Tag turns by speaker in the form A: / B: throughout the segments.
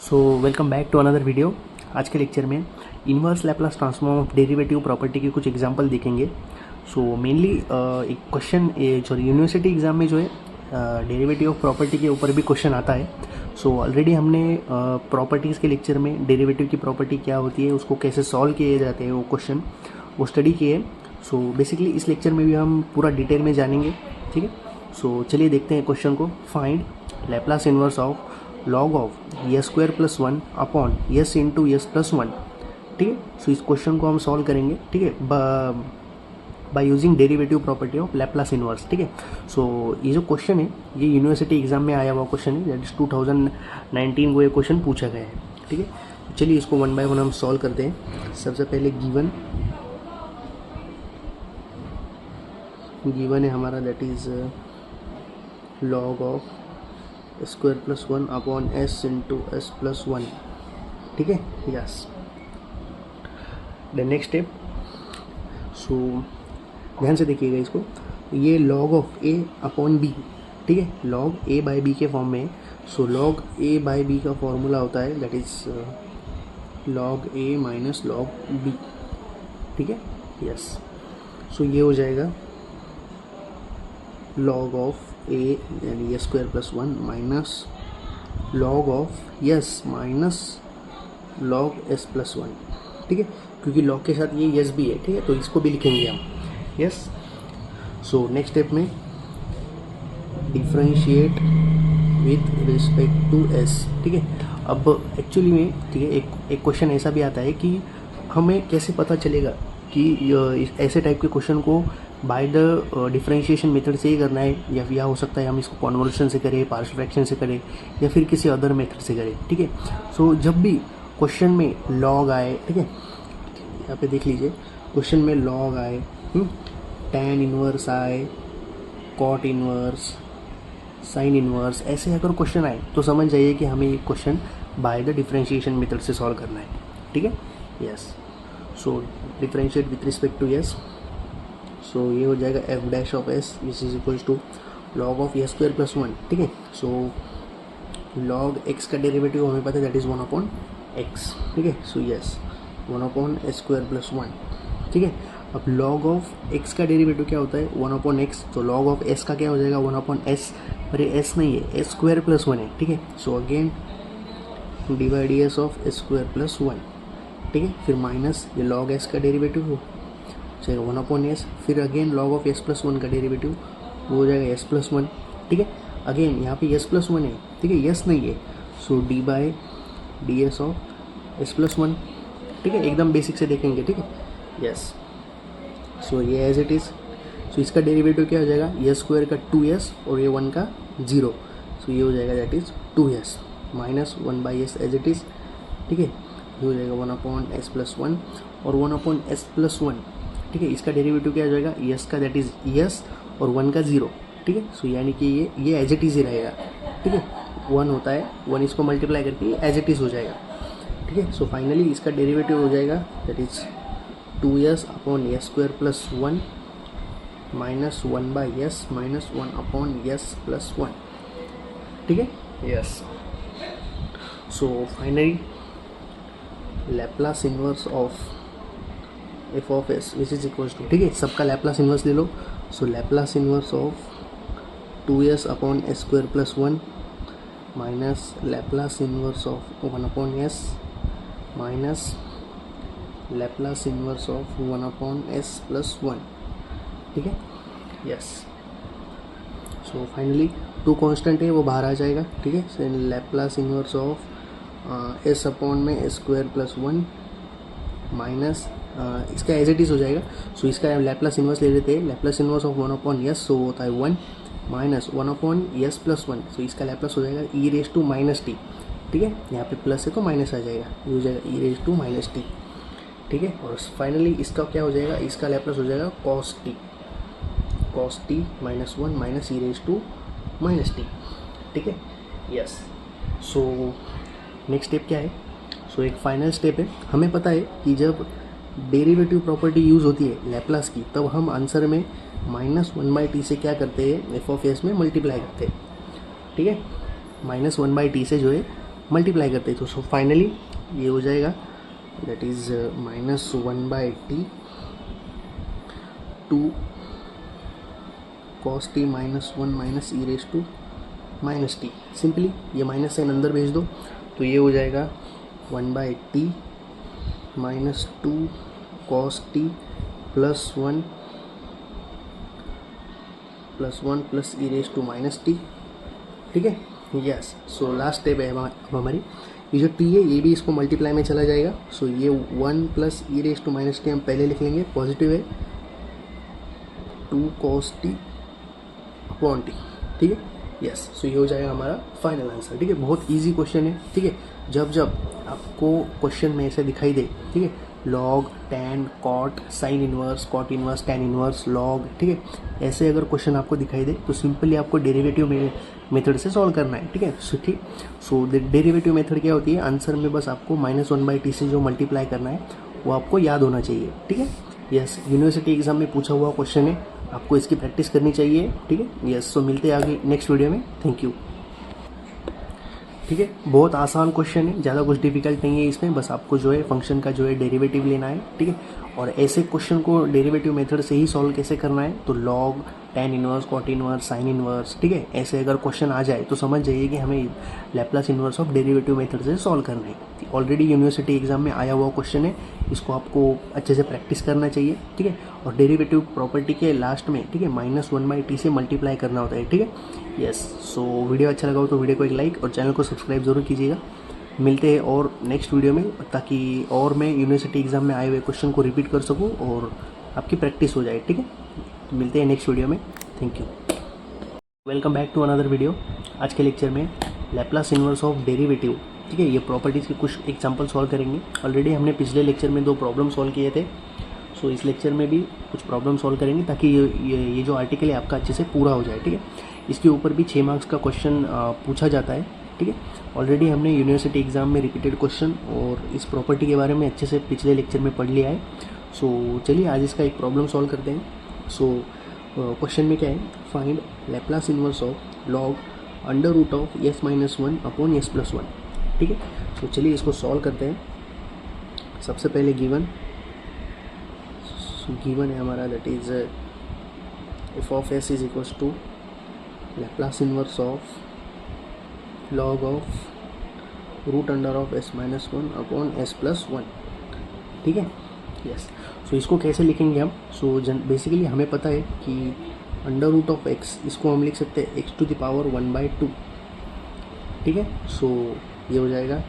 A: So welcome back to another video. आज के lecture में inverse Laplace transform of derivative property के कुछ एग्जांपल देखेंगे। सो मेनली एक क्वेश्चन जो यूनिवर्सिटी एग्जाम में जो है डेरिवेटिव ऑफ प्रॉपर्टी के ऊपर भी क्वेश्चन आता है। सो ऑलरेडी हमने प्रॉपर्टीज़ के लेक्चर में डेरिवेटिव की प्रॉपर्टी क्या होती है, उसको कैसे सॉल्व किए जाते हैं, वो क्वेश्चन वो स्टडी किए। सो बेसिकली इस लेक्चर में भी हम पूरा डिटेल में जानेंगे, ठीक है। सो चलिए देखते हैं क्वेश्चन को। Find Laplace inverse of log of S square plus one upon s into s plus one, ठीक है। सो इस क्वेश्चन को हम सॉल्व करेंगे, ठीक है, by using derivative property of Laplace inverse, ठीक है। सो ये जो क्वेश्चन है ये यूनिवर्सिटी एग्जाम में आया हुआ क्वेश्चन है, दैट इज 2019 को ये क्वेश्चन पूछा गया है, ठीक है। चलिए इसको वन बाय वन हम सॉल्व करते हैं। सबसे पहले गिवन है हमारा, that is log of square plus one upon s into s plus one, ठीक है, yes. The next step, so ध्यान से देखिएगा इसको, ये log of a upon b, ठीक है, log ए बाई बी के फॉर्म में। So log a by b का फॉर्मूला होता है that is log a minus log B, ठीक है, यस। सो ये हो जाएगा log ऑफ ए यानी S square plus one minus log of S minus log S plus one, ठीक है, क्योंकि log के साथ ये एस भी है, ठीक है, तो इसको भी लिखेंगे हम, यस। सो नेक्स्ट स्टेप में differentiate with respect to s, ठीक है। अब एक्चुअली में, ठीक है, एक क्वेश्चन ऐसा भी आता है कि हमें कैसे पता चलेगा कि ऐसे टाइप के क्वेश्चन को बाय द डिफरेंशिएशन मेथड से ही करना है, या हो सकता है हम इसको कॉन्वोल्यूशन से करें, पार्शियल फ्रैक्शन से करें, या फिर किसी अदर मेथड से करें, ठीक है। सो जब भी क्वेश्चन में लॉग आए, ठीक है, यहाँ पे देख लीजिए, क्वेश्चन में लॉग आए, टैन इनवर्स आए, कॉट इनवर्स, साइन इनवर्स, ऐसे अगर क्वेश्चन आए तो समझ जाइए कि हमें ये question by the differentiation method से सॉल्व करना है, ठीक है, yes. So differentiate with respect to S, so ये हो जाएगा F dash of S which is equals to log of A square plus one, ठीक है। सो लॉग एक्स का डेरिवेटिव हमें पता है that is one upon X, ठीक है। So yes, one upon S square plus one, ठीक है। अब लॉग ऑफ एक्स का डेरिवेटिव क्या होता है, वन अपॉन एक्स, तो लॉग ऑफ एस का क्या हो जाएगा, वन अपॉन एस, पर ये एस नहीं है, एस स्क्वायर प्लस वन है, ठीक है। So again divide S of S square plus one, ठीक है, फिर माइनस ये लॉग एस का डेरिवेटिव हो जाएगा वन अपॉन एस, फिर again log of S plus one का डेरिवेटिव वो हो जाएगा एस प्लस वन, ठीक है। अगेन यहाँ पे एस प्लस वन है, ठीक है, एस नहीं है, so D by D S of S plus one, ठीक है, एकदम बेसिक से देखेंगे, ठीक है, यस। सो ये एज इट इज़, सो इसका डेरिवेटिव क्या हो जाएगा, एस स्क्वायर का टू एस और ये वन का जीरो, सो ये हो जाएगा that is two S minus one by S as it is, ठीक है, ये हो जाएगा one upon S plus one और one upon S plus one, ठीक है। इसका डेरिवेटिव क्या हो जाएगा, एस का दैट इज एस और वन का जीरो, ठीक है। सो यानी कि ये एज इट इज़ ही रहेगा, ठीक है, वन होता है, वन इसको मल्टीप्लाई करके एज इट इज़ हो जाएगा, ठीक है। सो फाइनली इसका डेरिवेटिव हो जाएगा that is two S upon S square plus one minus one by S minus one upon S plus one, ठीक है, yes. So finally Laplace inverse of F of S which is equals to, ठीक है, सबका Laplace inverse ले लो। So Laplace inverse of two S upon S square plus one minus Laplace inverse of one upon S minus Laplace inverse of one upon S plus one, ठीक है, yes. So finally two constant है वो बाहर आ जाएगा, ठीक है। So Laplace inverse of S upon में S square plus one minus इसका एज इट इज़ हो जाएगा। सो इसका लैप्लास इन्वर्स ले लेते हैं, Laplace inverse of one upon S, so होता है one minus one upon S plus one, so इसका लैप्लास हो जाएगा e raise to minus t, ठीक है, यहाँ पे प्लस है तो माइनस आ जाएगा, ये हो जाएगा e raise to minus t, ठीक है। और फाइनली इसका क्या हो जाएगा, इसका लैप्लास हो जाएगा cos t minus one minus e raise to minus t, ठीक है, यस। सो नेक्स्ट स्टेप क्या है, सो एक फाइनल स्टेप है, हमें पता है कि जब डेरिवेटिव प्रॉपर्टी यूज़ होती है लैप्लास की, तब हम आंसर में माइनस वन बाई टी से क्या करते हैं, एफ ऑफ एस में मल्टीप्लाई करते हैं, ठीक है। माइनस वन बाई टी से जो है मल्टीप्लाई करते हैं। तो सो फाइनली ये हो जाएगा that is -1/t 2 cos t -1 minus e raise to minus t. Simply ये माइनस साइन अंदर भेज दो तो ये हो जाएगा 1/t -2 cos t +1 plus e raise to minus t. ठीक है, यस। सो लास्ट स्टेप है अब हमारी, ये जो t है ये भी इसको मल्टीप्लाई में चला जाएगा। सो ये 1 plus e raise to minus t हम पहले लिख लेंगे, पॉजिटिव है 2 cos t अपॉन टी। ठीक है, यस। सो ये हो जाएगा हमारा फाइनल आंसर। ठीक है, बहुत इजी क्वेश्चन है। ठीक है, जब आपको क्वेश्चन में ऐसे दिखाई दे, ठीक है, log, tan, cot, sine inverse, cot inverse, tan inverse, log, ठीक है, ऐसे अगर क्वेश्चन आपको दिखाई दे तो सिंपली आपको डेरिवेटिव मेथड से सॉल्व करना है। ठीक है, ठीक। सो डेरिवेटिव मेथड क्या होती है, आंसर में बस आपको -1/t से जो मल्टीप्लाई करना है वो आपको याद होना चाहिए। ठीक है, यस। यूनिवर्सिटी एग्जाम में पूछा हुआ क्वेश्चन है, आपको इसकी प्रैक्टिस करनी चाहिए। ठीक है, यस। सो मिलते हैं आगे नेक्स्ट वीडियो में। Thank you. ठीक है, बहुत आसान क्वेश्चन है, ज़्यादा कुछ डिफिकल्ट नहीं है इसमें, बस आपको जो है फंक्शन का जो है डेरिवेटिव लेना है। ठीक है, और ऐसे क्वेश्चन को डेरिवेटिव मेथड से ही सॉल्व कैसे करना है, तो log, tan inverse, cot inverse, sine inverse, ठीक है, ऐसे अगर क्वेश्चन आ जाए तो समझ जाइए कि हमें Laplace inverse of derivative method से सॉल्व करना है। ऑलरेडी यूनिवर्सिटी एग्जाम में आया हुआ क्वेश्चन है, इसको आपको अच्छे से प्रैक्टिस करना चाहिए। ठीक है, और डेरिवेटिव प्रॉपर्टी के लास्ट में, ठीक है, -1/t से मल्टीप्लाई करना होता है। ठीक है, यस। सो वीडियो अच्छा लगा हो तो वीडियो को एक लाइक और चैनल को सब्सक्राइब जरूर कीजिएगा। मिलते हैं और नेक्स्ट वीडियो में, ताकि और मैं यूनिवर्सिटी एग्जाम में आए हुए क्वेश्चन को रिपीट कर सकूं और आपकी प्रैक्टिस हो जाए। ठीक है, तो मिलते हैं नेक्स्ट वीडियो में। Thank you. Welcome back to another video. आज के लेक्चर में लैप्लास इनवर्स ऑफ डेरिवेटिव, ठीक है, ये प्रॉपर्टीज़ के कुछ एग्जाम्पल सॉल्व करेंगे। ऑलरेडी हमने पिछले लेक्चर में 2 प्रॉब्लम सॉल्व किए थे। सो इस लेक्चर में भी कुछ प्रॉब्लम सॉल्व करेंगे ताकि ये जो आर्टिकल है आपका अच्छे से पूरा हो जाए। ठीक है, इसके ऊपर भी 6 मार्क्स का क्वेश्चन पूछा जाता है। ठीक है, ऑलरेडी हमने यूनिवर्सिटी एग्जाम में रिपीटेड क्वेश्चन और इस प्रॉपर्टी के बारे में अच्छे से पिछले लेक्चर में पढ़ लिया है। सो चलिए आज इसका एक प्रॉब्लम सॉल्व करते हैं। सो क्वेश्चन में क्या है, find Laplace inverse of log √(s-1 upon s+1). ठीक है, तो चलिए इसको सॉल्व करते हैं। सबसे पहले गिवन है हमारा, that is f of s is equals to Laplace inverse of log of √(s-1 upon s+1). ठीक है, यस। सो इसको कैसे लिखेंगे हम, सो बेसिकली हमें पता है कि √(x) इसको हम लिख सकते हैं x⁴ 1/2। ठीक है, सो ये हो जाएगा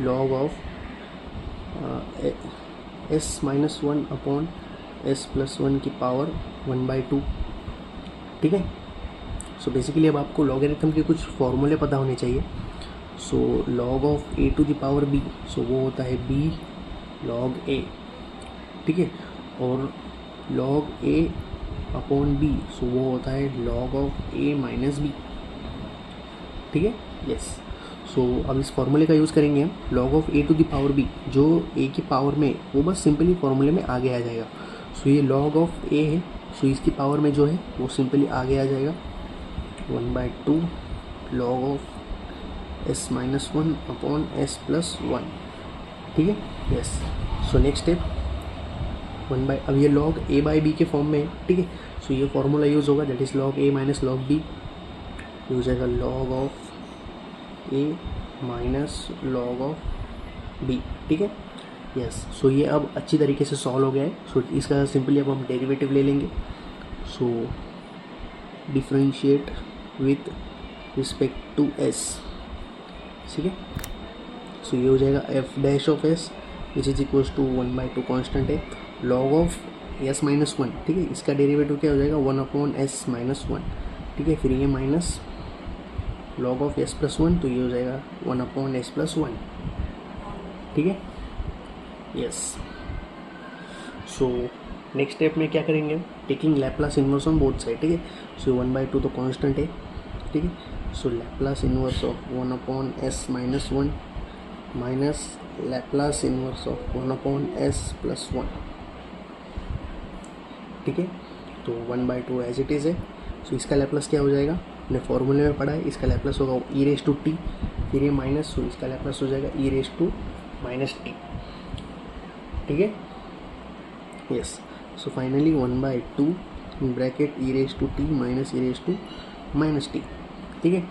A: log of s-1 upon s+1 की पावर 1/2। ठीक है, सो बेसिकली अब आपको लॉगरिथम के कुछ फॉर्मूले पता होने चाहिए। सो log ऑफ a⁴b, सो वो होता है b log a। ठीक है, और log a अपॉन b, सो वो होता है log of a minus b। ठीक है, यस। सो अब इस फॉर्मूले का यूज़ करेंगे हम, log ऑफ a⁴b, जो a की पावर में वो बस सिंपली फॉर्मूले में आगे आ जाएगा। सो ये log ऑफ a है, सो इसकी पावर में जो है वो सिंपली आगे आ जाएगा 1/2 log of s-1 upon s+1। ठीक है, यस। सो नेक्स्ट स्टेप अब ये log a/b के फॉर्म में है। ठीक है, सो ये फॉर्मूला यूज़ होगा, that is log a minus log b, ये हो जाएगा log of a minus log of b। ठीक है, यस। सो ये अब अच्छी तरीके से सॉल्व हो गया है। सो इसका सिंपली अब हम डेरिवेटिव ले लेंगे। So differentiate with respect to s। ठीक है, सो ये हो जाएगा f' of s which is equals to 1/2 constant है log ऑफ s-1। ठीक है, इसका डेरिवेटिव क्या हो जाएगा 1/s-1। ठीक है, फिर ये माइनस log ऑफ s+1, तो ये हो जाएगा 1/s+1। ठीक है, यस। सो नेक्स्ट स्टेप में क्या करेंगे, taking Laplace inverse on both side. ठीक है, सो 1/2 तो कांस्टेंट है। ठीक है, so Laplace inverse of 1/s-1 minus Laplace inverse of 1/s+1। ठीक है, तो 1/2 एज इट इज़ है। सो इसका लैप्लास क्या हो जाएगा, हमने फॉर्मूले में पढ़ा है, इसका लैप्लास होगा e⁻t फिर ये माइनस, तो इसका लैप्लास हो जाएगा e raise to minus t, ठीक है। Yes, so finally 1/2 bracket e raise to t minus e raise to minus t, ठीक है।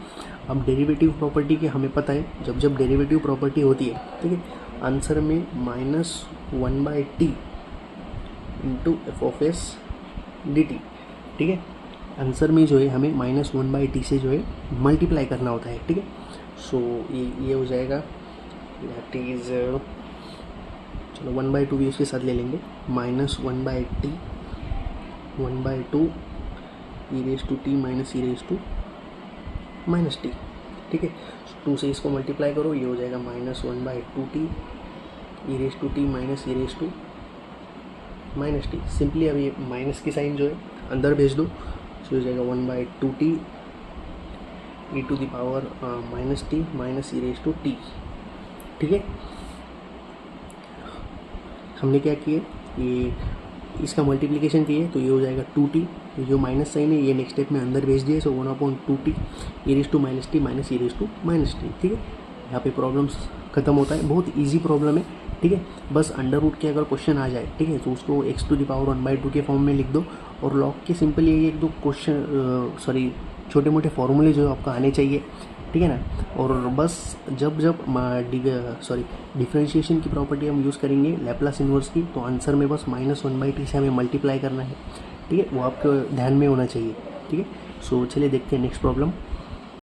A: अब डेरिवेटिव प्रॉपर्टी के हमें पता है, जब जब डेरिवेटिव प्रॉपर्टी होती है, ठीक है, आंसर में -1/t into F of S D T, ठीक है। आंसर में जो है हमें -1/t से जो है मल्टीप्लाई करना होता है, ठीक है। सो ये हो जाएगा, दैट इज चलो 1/2 भी उसके साथ ले लेंगे, -1/t 1/2 e raise to t minus e raise to minus t, ठीक है। 2 से इसको मल्टीप्लाई करो, ये हो जाएगा -1/2t e raise to t minus e raise to minus t. Simply अब ये माइनस की साइन जो है अंदर भेज दो, सो हो जाएगा 1/2t e to the power minus t minus e raise to t, ठीक है। हमने क्या किया, ये इसका मल्टीप्लिकेशन किए तो ये हो जाएगा 2t, जो माइनस साइन है ये नेक्स्ट स्टेप में अंदर भेज दिए, so 1/2t e raise to minus t minus e raise to minus t, ठीक है। यहाँ पे प्रॉब्लम्स खत्म होता है, बहुत इजी प्रॉब्लम है, ठीक है। बस अंडर रूट के अगर क्वेश्चन आ जाए, ठीक है, तो उसको x टू द पावर 1/2 के फॉर्म में लिख दो, और लॉग के सिंपल ये एक दो क्वेश्चन छोटे मोटे फॉर्मूले जो आपको आने चाहिए, ठीक है ना। और बस जब डिफरेंशिएशन की प्रॉपर्टी हम यूज़ करेंगे लैप्लास इन्वर्स की, तो आंसर में बस -1/t से हमें मल्टीप्लाई करना है, ठीक है, वो आपको ध्यान में होना चाहिए, ठीक है। सो चलिए देखते हैं नेक्स्ट प्रॉब्लम।